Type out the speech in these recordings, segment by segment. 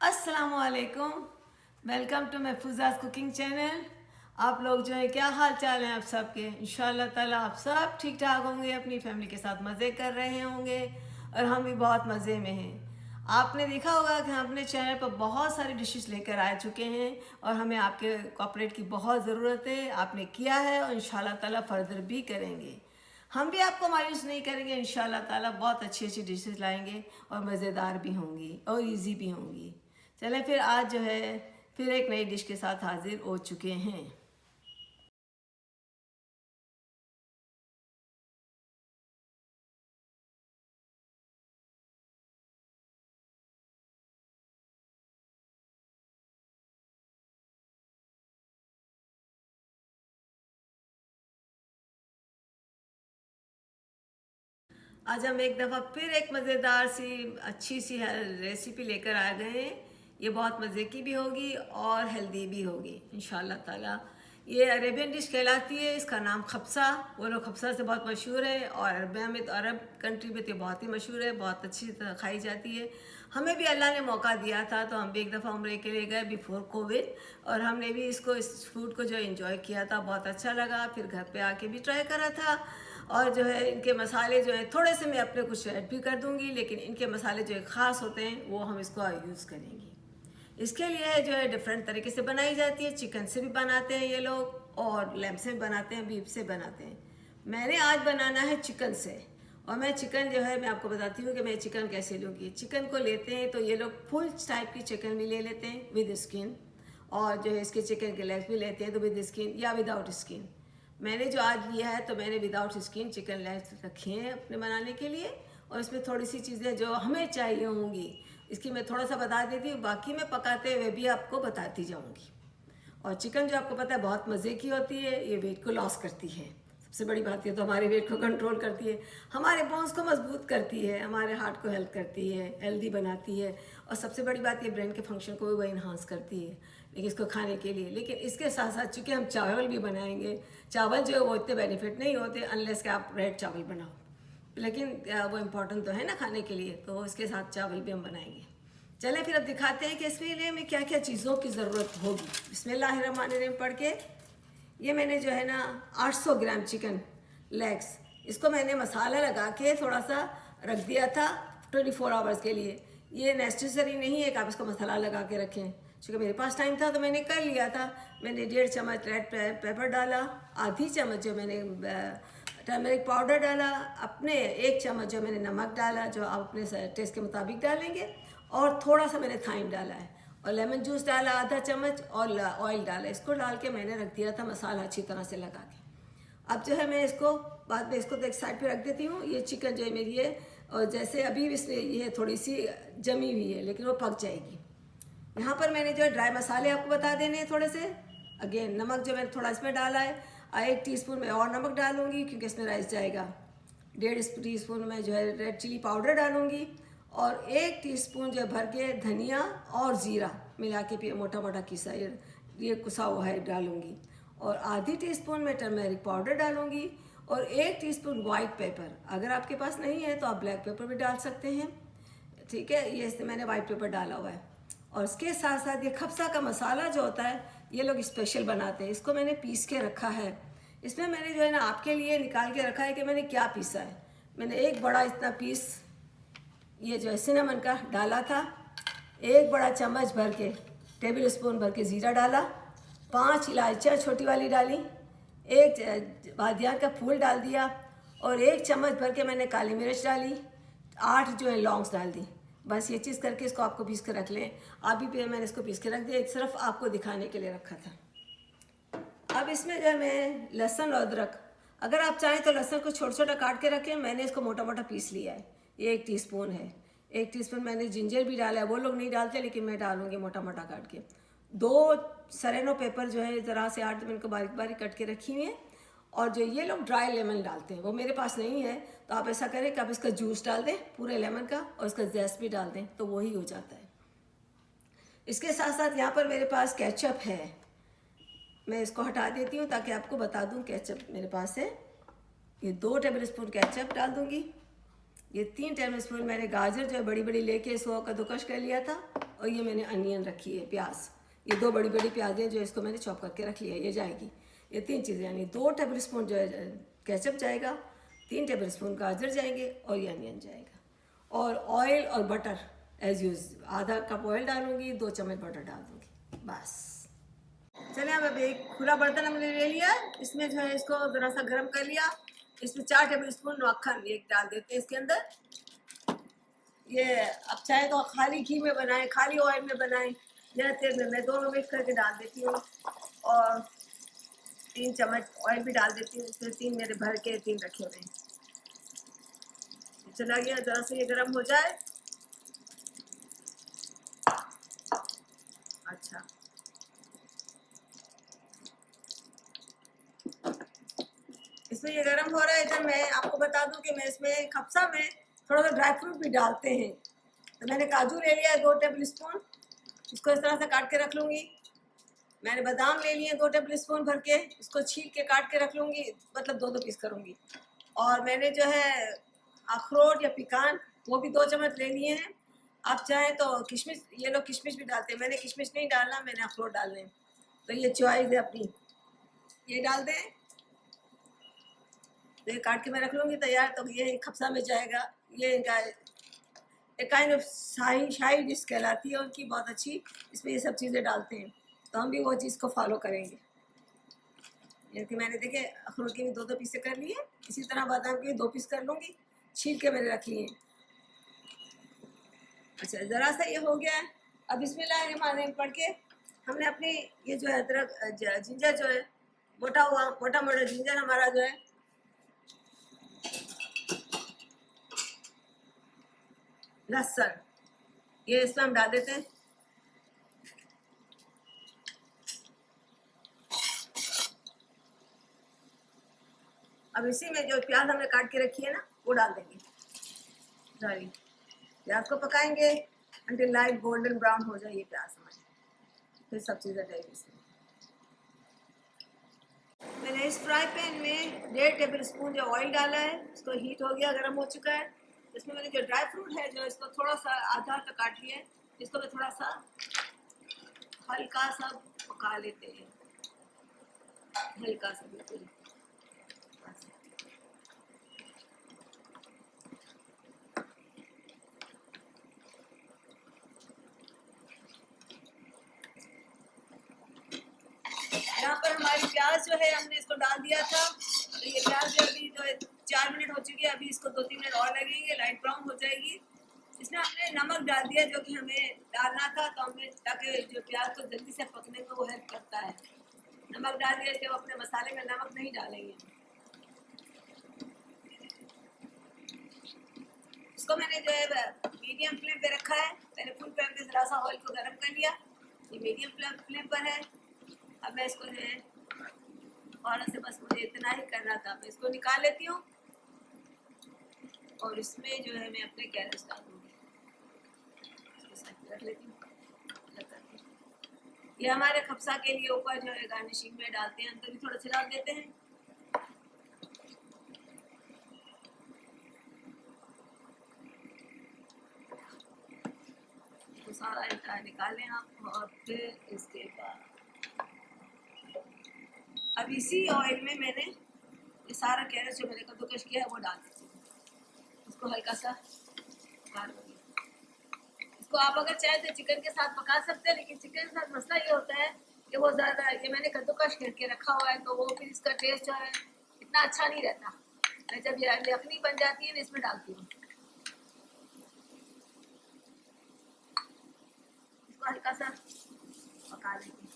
अस्सलामुअलैकुम। Welcome to Mahfuza's cooking channel. आप लोग जो है क्या हाल चाल हैं आप सबके। इंशाल्लाह ताला आप सब ठीक ठाक होंगे, अपनी फैमिली के साथ मज़े कर रहे होंगे और हम भी बहुत मज़े में हैं। आपने देखा होगा कि हम अपने चैनल पर बहुत सारी डिशेस लेकर आ चुके हैं और हमें आपके कोऑपरेट की बहुत ज़रूरत है। आपने किया है और इंशाल्लाह ताला फर्दर भी करेंगे। हम भी आपको मायूस नहीं करेंगे। इंशाल्लाह ताला बहुत अच्छी अच्छी डिशेस लाएंगे और मज़ेदार भी होंगी और इजी भी होंगी। चलें फिर आज जो है फिर एक नई डिश के साथ हाजिर हो चुके हैं। आज हम एक दफ़ा फिर एक मज़ेदार सी अच्छी सी रेसिपी लेकर आ गए हैं। ये बहुत मज़े की भी होगी और हेल्दी भी होगी इंशाल्लाह ताला। ये अरेबियन डिश कहलाती है। इसका नाम खब्सा, वो लोग खब्सा से बहुत मशहूर है और अरबिया में तो अरब कंट्री में तो बहुत ही मशहूर है, बहुत अच्छी तरह खाई जाती है। हमें भी अल्लाह ने मौका दिया था तो हम भी एक दफ़ा उम्रे के लिए गए बिफोर कोविड और हमने भी इस फूड को जो एंजॉय किया था, बहुत अच्छा लगा। फिर घर पे आके भी ट्राई करा था और जो है इनके मसाले जो हैं थोड़े से मैं अपने कुछ ऐड भी कर दूंगी, लेकिन इनके मसाले जो है ख़ास होते हैं वो हम इसको यूज़ करेंगे। इसके लिए जो है डिफरेंट तरीके से बनाई जाती है। चिकन से भी बनाते हैं ये लोग और लैम्ब से भी बनाते हैं, बीफ से बनाते हैं। मैंने आज बनाना है चिकन से और मैं चिकन जो है मैं आपको बताती हूँ कि मैं चिकन कैसे लूँगी। चिकन को लेते हैं तो ये लोग फुल टाइप की चिकन भी ले लेते हैं विद स्किन, और जो है इसके चिकन के लेग्स भी लेते हैं तो विद स्किन या विदाउट स्किन। मैंने जो आज लिया है तो मैंने विदाउट स्किन चिकन लेग्स रखे हैं अपने बनाने के लिए, और इसमें थोड़ी सी चीज़ें जो हमें चाहिए होंगी इसकी मैं थोड़ा सा बता देती हूँ, बाकी मैं पकाते हुए भी आपको बताती जाऊँगी। और चिकन जो आपको पता है बहुत मज़े की होती है, ये वेट को लॉस करती है। सबसे बड़ी बात ये तो हमारे वेट को कंट्रोल करती है, हमारे बोन्स को मजबूत करती है, हमारे हार्ट को हेल्प करती है, हेल्दी बनाती है, और सबसे बड़ी बात ये ब्रेन के फंक्शन को भी वह इन्हांस करती है। लेकिन इसको खाने के लिए, लेकिन इसके साथ साथ चूँकि हम चावल भी बनाएंगे, चावल जो है वो इतने बेनिफिट नहीं होते अनलेस कि आप रेड चावल बनाओ, लेकिन वो इम्पोर्टेंट तो है ना खाने के लिए, तो इसके साथ चावल भी हम बनाएंगे। चलें फिर अब दिखाते हैं कि इसके लिए हमें क्या क्या चीज़ों की ज़रूरत होगी। बिस्मिल्लाहिर्रहमानिर्रहीम पढ़ के ये मैंने जो है ना 800 ग्राम चिकन लेग्स, इसको मैंने मसाला लगा के थोड़ा सा रख दिया था 24 आवर्स के लिए। ये नेसेसरी नहीं है कि आप इसको मसाला लगा के रखें, क्योंकि मेरे पास टाइम था तो मैंने कर लिया था। मैंने 1.5 चम्मच रेड पेपर डाला, आधी चम्मच जो मैंने टर्मरिक पाउडर डाला, अपने 1 चम्मच जो मैंने नमक डाला, जो आप अपने टेस्ट के मुताबिक डालेंगे, और थोड़ा सा मैंने थाइम डाला है, और लेमन जूस डाला आधा चम्मच, और ऑयल डाला। इसको डाल के मैंने रख दिया था मसाला अच्छी तरह से लगा के। अब जो है मैं इसको बाद में इसको तो एक साइड पे रख देती हूँ। ये चिकन जो है मेरी है, और जैसे अभी इसमें ये थोड़ी सी जमी हुई है लेकिन वो पक जाएगी। यहाँ पर मैंने जो है ड्राई मसाले आपको बता देने हैं थोड़े से। अगेन नमक जो मैंने थोड़ा इसमें डाला है, 1 टीस्पून मैं और नमक डालूँगी क्योंकि इसमें राइस जाएगा। 1.5 टीस्पून में जो है रेड चिली पाउडर डालूँगी, और 1 टीस्पून जो भर के धनिया और ज़ीरा मिला के मोटा मोटा किसा ये कुसा हुआ है डालूँगी, और आधी टीस्पून में टर्मेरिक पाउडर डालूँगी, और 1 टीस्पून वाइट पेपर। अगर आपके पास नहीं है तो आप ब्लैक पेपर भी डाल सकते हैं, ठीक है। ये इससे मैंने वाइट पेपर डाला हुआ है। और इसके साथ साथ ये खब्सा का मसाला जो होता है ये लोग स्पेशल बनाते हैं, इसको मैंने पीस के रखा है। इसमें मैंने जो है ना आपके लिए निकाल के रखा है कि मैंने क्या पीसा है। मैंने एक बड़ा इतना पीस ये जो है सिनेमन का डाला था, 1 बड़ा चम्मच भर के टेबल स्पून भर के ज़ीरा डाला, 5 इलायचियाँ छोटी वाली डाली, 1 बादियान का फूल डाल दिया, और 1 चम्मच भर के मैंने काली मिर्च डाली, 8 जो है लौंग्स डाल दी। बस ये चीज़ करके इसको आपको पीस के रख लें। अभी भी मैंने इसको पीस के रख दिया, सिर्फ आपको दिखाने के लिए रखा था। अब इसमें जो है मैं लहसुन और अदरक, अगर आप चाहें तो लहसुन को छोटा छोटा काट के रखें, मैंने इसको मोटा मोटा पीस लिया है। ये 1 टीस्पून है। 1 टीस्पून मैंने जिंजर भी डाला है, वो लोग नहीं डालते लेकिन मैं डालूँगी मोटा मोटा काट के। 2 सरेनो पेपर जो है ज़रा से 8 मिनट को बारीक बारीक कट के रखी हुई है, और जो ये लोग ड्राई लेमन डालते हैं वो मेरे पास नहीं है, तो आप ऐसा करें कि आप इसका जूस डाल दें पूरे लेमन का, और इसका जेस्ट भी डाल दें तो वही हो जाता है। इसके साथ साथ यहाँ पर मेरे पास केचप है, मैं इसको हटा देती हूँ ताकि आपको बता दूँ केचप मेरे पास है। ये 2 टेबल स्पून केचप डाल दूँगी। ये 3 टेबल स्पून मैंने गाजर जो है बड़ी बड़ी लेके इसको कद्दूकस कर लिया था, और ये मैंने अनियन रखी है, प्याज। ये 2 बड़ी बड़ी प्याज़ें जो इसको मैंने चॉप करके रख लिया है, ये जाएगी। ये 3 चीज़ें, यानी 2 टेबल स्पून जो है केचप जाएगा, 3 टेबल स्पून गाजर जाएंगे और ये अनियन जाएगा। और ऑयल और बटर एज यूज, आधा कप ऑयल डालूंगी, 2 चम्मच बटर डाल दूँगी, बस। चलिए अब एक खुला बर्तन हमने ले लिया, इसमें जो है इसको ज़रा सा गर्म कर लिया। इसमें 4 टेबल स्पून मक्खन ये डाल देते हैं इसके अंदर। ये अब चाहे तो खाली घी में बनाएं, खाली ऑयल में बनाएं या तेल में, मैं दोनों मिक्स करके डाल देती हूँ। और 3 चम्मच ऑयल भी डाल देती हूँ इसमें। 3 मेरे भर के 3 रखे हुए हैं। चला गया, ज़रा से ये गर्म हो जाए। अच्छा, इसमें ये गर्म हो रहा है। इधर मैं आपको बता दूं कि मैं इसमें खप्सा में थोड़ा सा ड्राई फ्रूट भी डालते हैं। तो मैंने काजू ले लिया है 2 टेबल स्पून, इसको इस तरह से काट के रख लूँगी। मैंने बादाम ले लिए 2 टेबल स्पून भर के, इसको छील के काट के रख लूँगी, मतलब 2-2 पीस करूँगी। और मैंने जो है अखरोट या पिकान वो भी 2 चम्मच ले लिए हैं। आप चाहें तो किशमिश, ये लोग किशमिश भी डालते हैं, मैंने किशमिश नहीं डालना, मैंने अखरोट डालने हैं। तो ये चॉइस है अपनी, ये डाल दें। तो ये काट के मैं रख लूँगी तैयार। तो ये खप्सा में जाएगा। ये इनका एक काइंड ऑफ शाही डिश कहलाती है उनकी, बहुत अच्छी। इसमें ये सब चीज़ें डालते हैं, तो हम भी वो चीज़ को फॉलो करेंगे। जैसे कि मैंने देखे अखरोट के भी 2-2 पीसे कर लिए, इसी तरह बादाम के 2 पीस कर लूँगी, छील के मैंने रख लिए। अच्छा, ज़रा सा ये हो गया है। अब बिस्मिल्लाहिर्रहमानिर्रहीम पढ़ के हमने अपनी ये जो है अदरक जिंजर जो है मोटा मोटा जिंजर हमारा जो है, लहसुन, ये इसमें हम डाल देते हैं। अब इसी में जो प्याज हमने काट के रखी है ना, वो डाल देंगे। सॉरी, प्याज को पकाएंगे अंटिल लाइट गोल्डन ब्राउन हो जाए ये प्याज हमारे। फिर सब चीज़ें डालेंगे इसमें। मैंने इस फ्राई पैन में 1.5 टेबल स्पून जो ऑयल डाला है, इसको हीट हो गया, गर्म हो चुका है। इसमें मैंने जो ड्राई फ्रूट है जो इसको थोड़ा सा आधा तक काट लिया है, इसको मैं थोड़ा सा हल्का सा पका लेते हैं, हल्का सा बिल्कुल। यहाँ पर हमारी प्याज जो है हमने इसको डाल दिया था। तो ये प्याज जो अभी जो है 4 मिनट हो चुकी है, अभी इसको 2-3 मिनट और लगेंगे, लाइट ब्राउन हो जाएगी। इसमें हमने नमक डाल दिया जो कि हमें डालना था, तो हमने ताकि जो प्याज को जल्दी से पकने में वो हेल्प करता है। नमक डाल दिया, जब अपने मसाले में नमक नहीं डालेंगे। इसको मैंने जो है मीडियम फ्लेम पे रखा है। मैंने फुल फ्लेम पे जरा सा ऑयल को गर्म कर लिया, ये मीडियम फ्लेम पर है। अब मैं इसको जो है और से बस मुझे इतना ही करना था, मैं इसको निकाल लेती हूँ। और इसमें जो है मैं अपने कैरेट्स डाल दूँगी, इसको साइड रख लेती हूँ। ये हमारे खप्सा के लिए ऊपर जो है गार्निशिंग में डालते हैं, अंदर भी थोड़ा सा डाल देते हैं। तो सारा इतना निकाल लें आप। और फिर इसके बाद अब इसी ऑयल में मैंने ये सारा कैरेट जो मैंने कद्दूकस किया है वो डाल देती हूँ। इसको हल्का सा डाल दूँगी। इसको आप अगर चाहे तो चिकन के साथ पका सकते हैं, लेकिन चिकन के साथ मसला ये होता है कि वो ज़्यादा, ये मैंने कद्दूकस करके रखा हुआ है, तो वो फिर इसका टेस्ट जो है इतना अच्छा नहीं रहता। मैं जब ये यखनी बन जाती है ना, इसमें डालती हूँ। इसको हल्का सा पका लेंगे।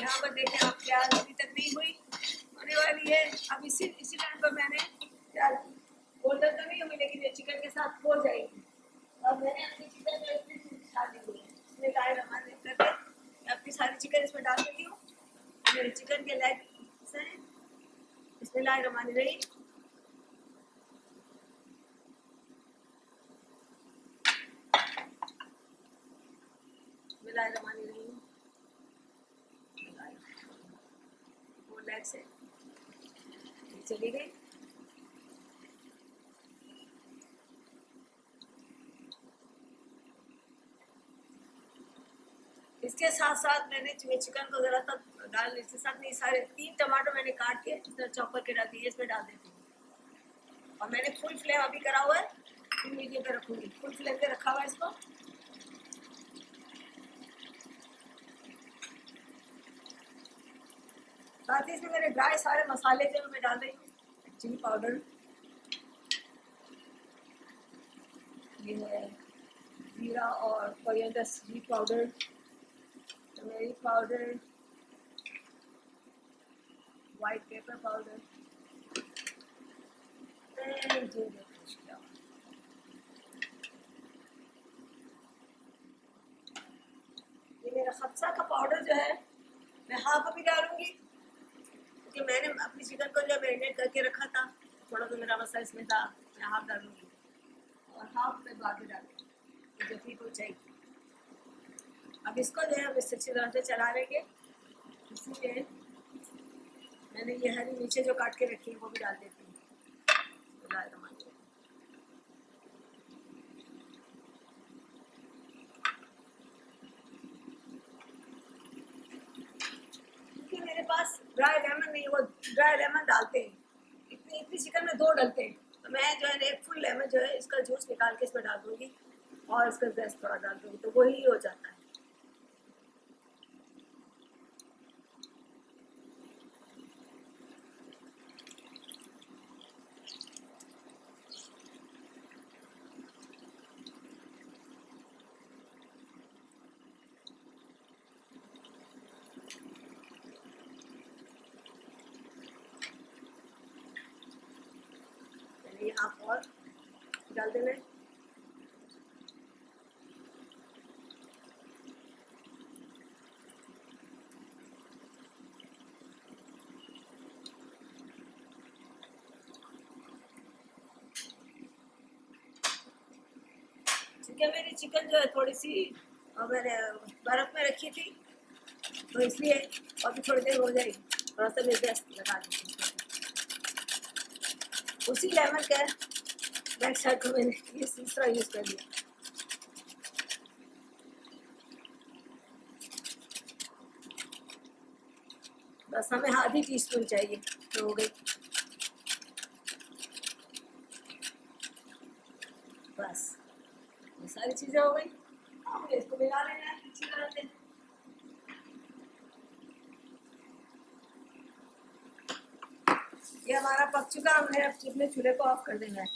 यहाँ पर देखें आप, प्याज अभी तक नहीं हुई, होने वाली है। अब इसी टाइम पर मैंने प्याज गोल्डन तो नहीं हुई, लेकिन ये चिकन के साथ हो जाएगी। अब मैंने अपनी चिकन जो इसमें डाली हुई है, इसमें लाइट हमारे करके मैं अपनी सारी चिकन इसमें डाल देती हूँ। मेरे चिकन के लेग से इसमें लाइट हमारी रही। मिलाई रमानी रही हूँ, वो लेग से चली गई। इसके साथ साथ मैंने चिकन को ज़रा तक डाल, इसके साथ नहीं, सारे 3 टमाटर मैंने काट के इस तरह चॉपर के डाल दिए, इसमें डाल देती हूँ। और मैंने फुल फ्लेम अभी करा हुआ है, फुल मीडियम पे रखूँगी, फुल फ्लेम पे रखा हुआ है इसको। साथ ही इसमें मेरे ड्राई सारे मसाले जो मैं डाल रही हूँ, चिली पाउडर, ये है जीरा और coriander seed powder, turmeric powder, white pepper powder, ये मेरा खप्सा का पाउडर जो है मैं हाफ अभी डालूंगी, क्योंकि मैंने अपनी चिकन को जो मैरिनेट करके रखा था, थोड़ा तो मेरा मसाला इसमें था, मैं हाफ डालूंगी और हाफ में बाद में डालूंगी जो ठीक हो जाएगी। अब इसको जो है हम इससे अच्छी तरह से चला लेंगे। इसलिए मैंने ये हरी मिर्चें जो काट के रखी है वो भी डाल देती हूँ। क्योंकि मेरे पास ड्राई लेमन नहीं, वो ड्राई लेमन डालते हैं, इतनी चिकन में 2 डलते हैं, तो मैं जो है एक फुल लेमन जो है इसका जूस निकाल के इसमें डाल दूँगी और इसका जैस थोड़ा डाल दूँगी, तो वही हो जाता है। ये हाफ और डाल देना है। क्योंकि मेरी चिकन जो है थोड़ी सी मैंने बर्फ में रखी थी, तो इसलिए अभी थोड़ी देर हो जाएगी, थोड़ा सा मैं गैस लगा देती हूँ। उसी लेमन का बैक साइड को मैंने ये तीसरा यूज़ कर लिया। बस हमें आधी टीस्पून चाहिए तो हो गई, बस ये सारी चीज़ें हो गई। अब इसको मिला लेना है अच्छी तरह से। ये हमारा पक चुका, हमने अब अपने चूल्हे को ऑफ कर देना है।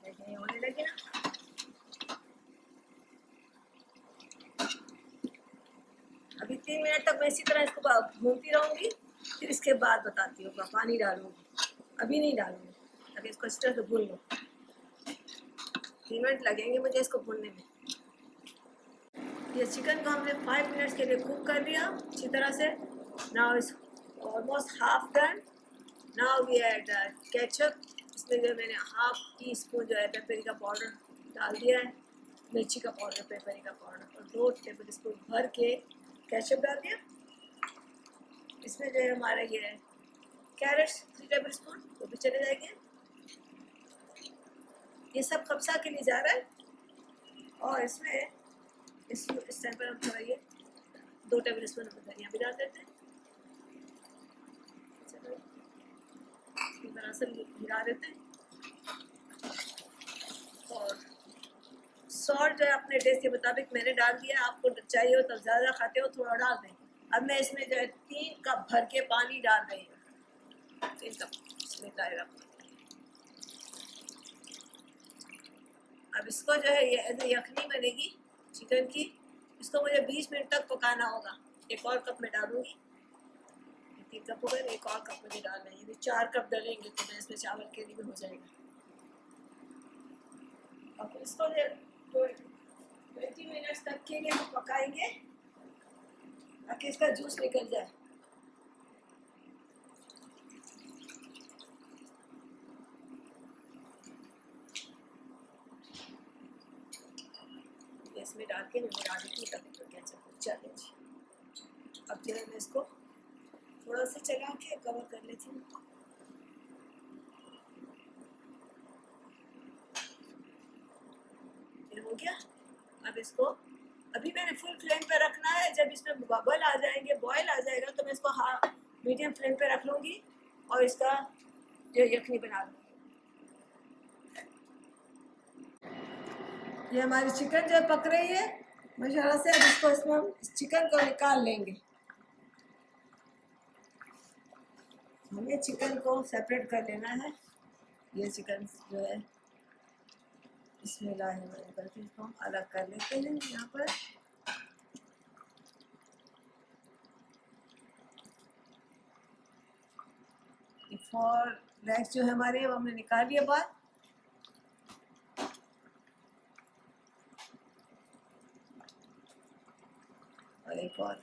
देखिए होने लगे ना। अभी 3 मिनट तक मैं इसी तरह इसको भूनती रहूँगी, फिर इसके बाद बताती हूँ, पानी डालूँगी, अभी नहीं डालूँगी, अभी इसको इस तरह से भून लो। 3 मिनट लगेंगे मुझे इसको भूनने में। ये चिकन को हमने 5 मिनट्स के लिए कुक कर लिया अच्छी तरह से। Now it's almost half done. Now we add ketchup. इसमें जो मैंने हाफ टी स्पून जो है पेपरिका पाउडर डाल दिया है, मिर्ची का पाउडर, पेपरिका पाउडर, और 2 टेबल स्पून भर के केचप डाल दिया। इसमें जो है हमारा ये है कैरेट्स 3 टेबल स्पून, वो भी चले जाएंगे। ये सब कब्सा के लिए जा रहा है। और इसमें इस टाइम पर हम थोड़ा ये 2 टेबल स्पून धनिया भी डाल देते हैं। चलो इसकी तरह से मिला देते हैं। और सॉल्ट जो है अपने टेस्ट के मुताबिक मैंने डाल दिया, आपको चाहिए हो तो ज़्यादा खाते हो थोड़ा डाल दें। अब मैं इसमें जो है 3 कप भर के पानी डाल रही हूँ। 3 कप इसमें डालेगा। अब इसको जो है ये यखनी बनेगी चिकन की, इसको मुझे 20 मिनट तक पकाना होगा। एक और कप में डालूंगी, 3 कप हो गए, एक और कप मुझे डालना है, यदि 4 कप डालेंगे तो मैं इसमें चावल के लिए भी हो जाएगा। अब इसको 20 मिनट्स तक के लिए हम पकाएंगे ताकि इसका जूस निकल जाए। इसमें डाल के मैं मिला देती हूँ तभी तो क्या चैलेंज। अब जो है मैं इसको थोड़ा सा चला के कवर कर लेती हूँ। हो गया। अब इसको अभी मैंने फुल फ्लेम पे रखना है। जब इसमें बबल आ जाएंगे, बॉयल आ जाएगा, तो मैं इसको मीडियम फ्लेम पे रख लूँगी और इसका जो यखनी बना लूँगी। ये हमारी चिकन जो पक रही है माशाल्लाह से। अब इसको इसमें हम इस चिकन को निकाल लेंगे। हमें चिकन को सेपरेट कर लेना है। ये चिकन जो है इसमें करके इसको हम अलग कर लेते हैं यहाँ पर। फॉर लेग्स जो है हमारे वो हमने निकाल लिया बाहर। और एक और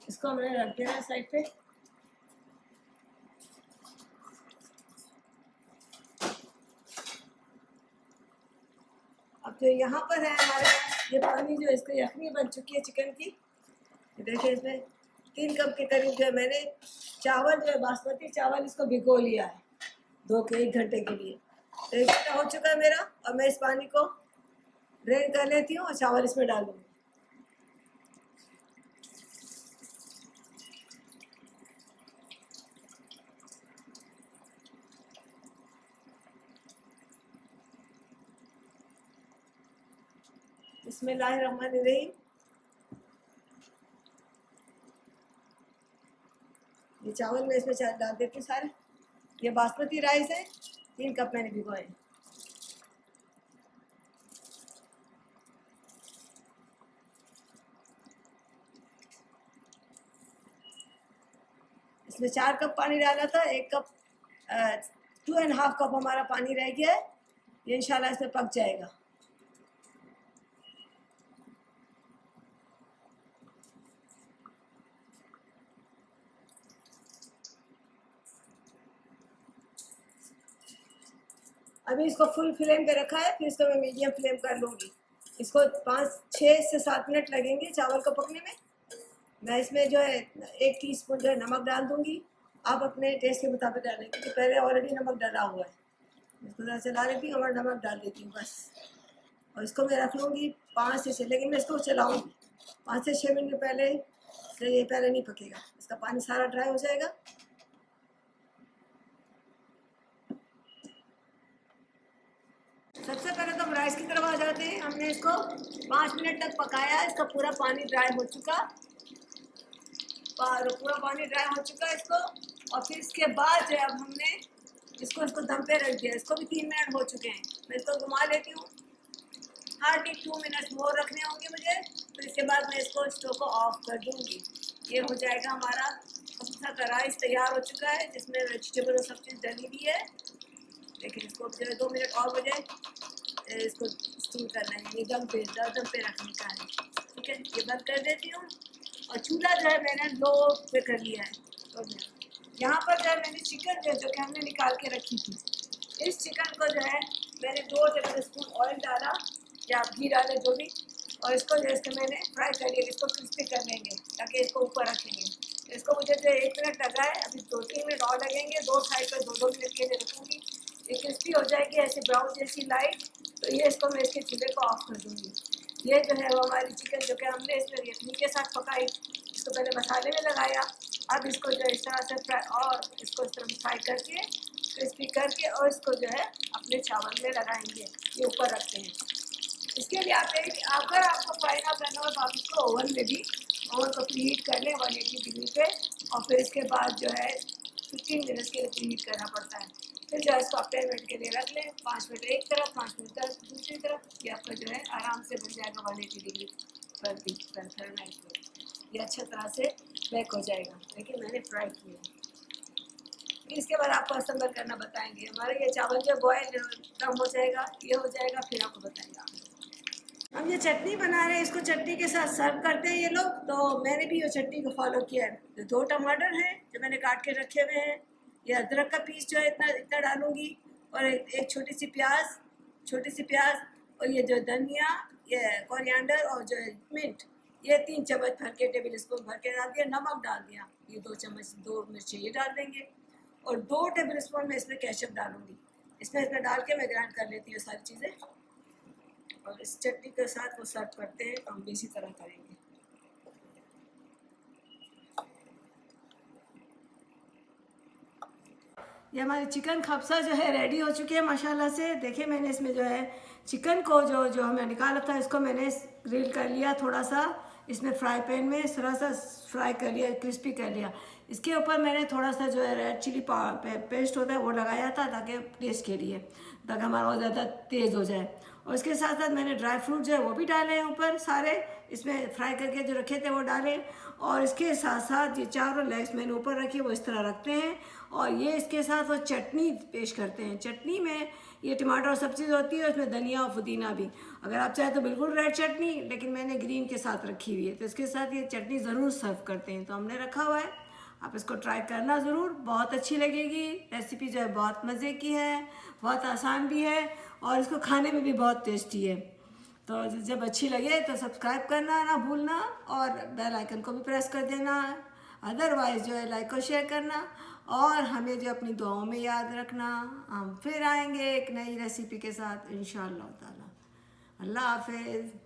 इसको हमने रख दिया साइड पे। अब जो यहाँ पर है हमारे पास ये पानी जो इसको यखनी बन चुकी है चिकन की। देखिए इसमें 3 कप के करीब जो है मैंने चावल जो है बासमती चावल इसको भिगो लिया है 1 घंटे के लिए। तो 1 घंटा हो चुका है मेरा। और मैं इस पानी को ड्रेन कर लेती हूँ और चावल इसमें डाल दूँगी। बिस्मिल्लाहिर्रहमानिर्रहीम। ये चावल मैं इसमें डाल देती हूँ सारे। ये बासमती राइस है, 3 कप मैंने भिगोए हैं। इसमें 4 कप पानी डाला था। 1 कप 2.5 कप हमारा पानी रह गया है। ये इंशाल्लाह इसमें पक जाएगा। अभी इसको फुल फ्लेम पे रखा है, फिर इसको मैं मीडियम फ्लेम कर लूँगी। इसको 6 से 7 मिनट लगेंगे चावल को पकने में। मैं इसमें जो है 1 टीस्पून जो है नमक डाल दूँगी। आप अपने टेस्ट के मुताबिक डालें, क्योंकि पहले ऑलरेडी नमक डाला हुआ है। इसको ज़रा चला लेती हूँ और नमक डाल देती हूँ बस। और इसको मैं रख लूँगी 5 से 6, लेकिन मैं इसको चलाऊँगी 5 से 6 मिनट पहले से। ये पहले नहीं पकेगा, इसका पानी सारा ड्राई हो जाएगा। सबसे पहले तो हम राइस की तरफ आ जाते हैं। हमने इसको 5 मिनट तक पकाया। इसका पूरा पानी ड्राई हो चुका, पूरा पानी ड्राई हो चुका है इसको। और फिर इसके बाद जो है अब हमने इसको दम पे रख दिया। इसको भी 3 मिनट हो चुके हैं। मैं इसको घुमा लेती हूँ। हार्डली 2 मिनट और रखने होंगे मुझे। फिर इसके बाद मैं इसको स्टोव को ऑफ कर दूँगी। ये हो जाएगा हमारा अच्छा सा राइस तैयार हो चुका है, जिसमें वेजिटेबल और सब चीज़ डली भी है। लेकिन इसको जो है 2 मिनट और मुझे इसको स्टीम करना है, यानी दम पे रखने का है। ठीक है, ये बंद कर देती हूँ। और चूल्हा जो है मैंने लो पे कर लिया है। तो यहाँ पर जो है मैंने चिकन जो कि हमने निकाल के रखी थी, इस चिकन को जो है मैंने 2 टेबल स्पून ऑयल डाला या आप घी डालें जो भी। और इसको जो है मैंने फ्राई कर लिया। इसको क्रिस्पी कर लेंगे ताकि इसको ऊपर रखेंगे। इसको मुझे जो 1 मिनट लगा है, अभी 2-3 मिनट और लगेंगे। 2 साइड पर 2-2 मिनट के लिए रखूँगी। ये क्रिस्पी हो जाएगी ऐसे ब्राउन जैसी लाइट। तो ये इसको मैं इसके चूल्हे को ऑफ कर दूँगी। ये जो है वो हमारी चिकन जो कि हमने इसमें यखनी के साथ पकाई, इसको पहले मसाले में लगाया। अब इसको जो है इस तरह से फ्राई और इसको इस तरह फ्राई करके क्रिस्पी करके और इसको जो है अपने चावल में लगाएंगे। ये ऊपर रखते हैं। इसके लिए आप अगर आपको फ्राई ना करना हो तो आप इसको ओवन में भी ओवन को प्रीहीट कर लें 180 डिग्री पे। और फिर इसके बाद जो है 15 मिनट के लिए प्रीहीट करना पड़ता है। फिर जो है इसको आप 10 मिनट के लिए रख लें। 5 मिनट एक तरफ, 5 मिनट दूसरी तरफ। ये आपका जो है आराम से बन जाएगा 180 डिग्री पर फ़ारेनहाइट पे। ये अच्छा तरह से बेक हो जाएगा। देखिए मैंने फ्राई किया। फिर इसके बाद आपको असेंबल करना बताएंगे। हमारा ये चावल जो बॉयल दम हो जाएगा, ये हो जाएगा, फिर आपको बताएंगे। हम ये चटनी बना रहे हैं, इसको चटनी के साथ सर्व करते हैं ये लोग। तो मैंने भी ये चटनी को फॉलो किया है। जो 2 टमाटर हैं जो मैंने काट के रखे हुए हैं, ये अदरक का पीस जो है इतना डालूंगी। और एक छोटी सी प्याज। और ये जो धनिया, ये कोरिएंडर और जो मिंट, ये 3 चम्मच भर के, टेबल स्पून भर के डाल दिया, नमक डाल दिया, ये 2 चम्मच, 2 मिर्ची ये डाल देंगे, और 2 टेबल स्पून में इसमें केचप डालूंगी। इसमें डाल के मैं ग्राइंड कर लेती हूँ सारी चीज़ें, और इस चटनी के साथ वो सर्व करते हैं, हम भी इसी तरह करेंगे। ये हमारी चिकन खपसा जो है रेडी हो चुकी है माशाल्लाह से। देखिए मैंने इसमें जो है चिकन को जो जो हमें निकाला था, इसको मैंने ग्रिल कर लिया थोड़ा सा, इसमें फ्राई पैन में थोड़ा सा फ्राई कर लिया, क्रिस्पी कर लिया। इसके ऊपर मैंने थोड़ा सा जो है रेड चिली पेस्ट होता है वो लगाया था, ताकि टेस्ट के लिए, ताकि हमारा और ज़्यादा तेज़ हो जाए। और इसके साथ साथ मैंने ड्राई फ्रूट जो है वो भी डाले हैं ऊपर सारे, इसमें फ्राई करके जो रखे थे वो डाले। और इसके साथ साथ ये चारों लेग्स मैंने ऊपर रखे, वो इस तरह रखते हैं। और ये इसके साथ वो चटनी पेश करते हैं। चटनी में ये टमाटर और सब चीज़ होती है, उसमें धनिया और पुदीना भी। अगर आप चाहें तो बिल्कुल रेड चटनी, लेकिन मैंने ग्रीन के साथ रखी हुई है, तो इसके साथ ये चटनी ज़रूर सर्व करते हैं। तो हमने रखा हुआ है, आप इसको ट्राई करना ज़रूर, बहुत अच्छी लगेगी। रेसिपी जो है बहुत मज़े की है, बहुत आसान भी है, और इसको खाने में भी बहुत टेस्टी है। तो जब अच्छी लगे तो सब्सक्राइब करना ना भूलना, और बेल आइकन को भी प्रेस कर देना। अदरवाइज़ जो है लाइक और शेयर करना, और हमें जो अपनी दुआओं में याद रखना। हम फिर आएंगे एक नई रेसिपी के साथ इंशाअल्लाह ताला। अल्लाह हाफ़िज़।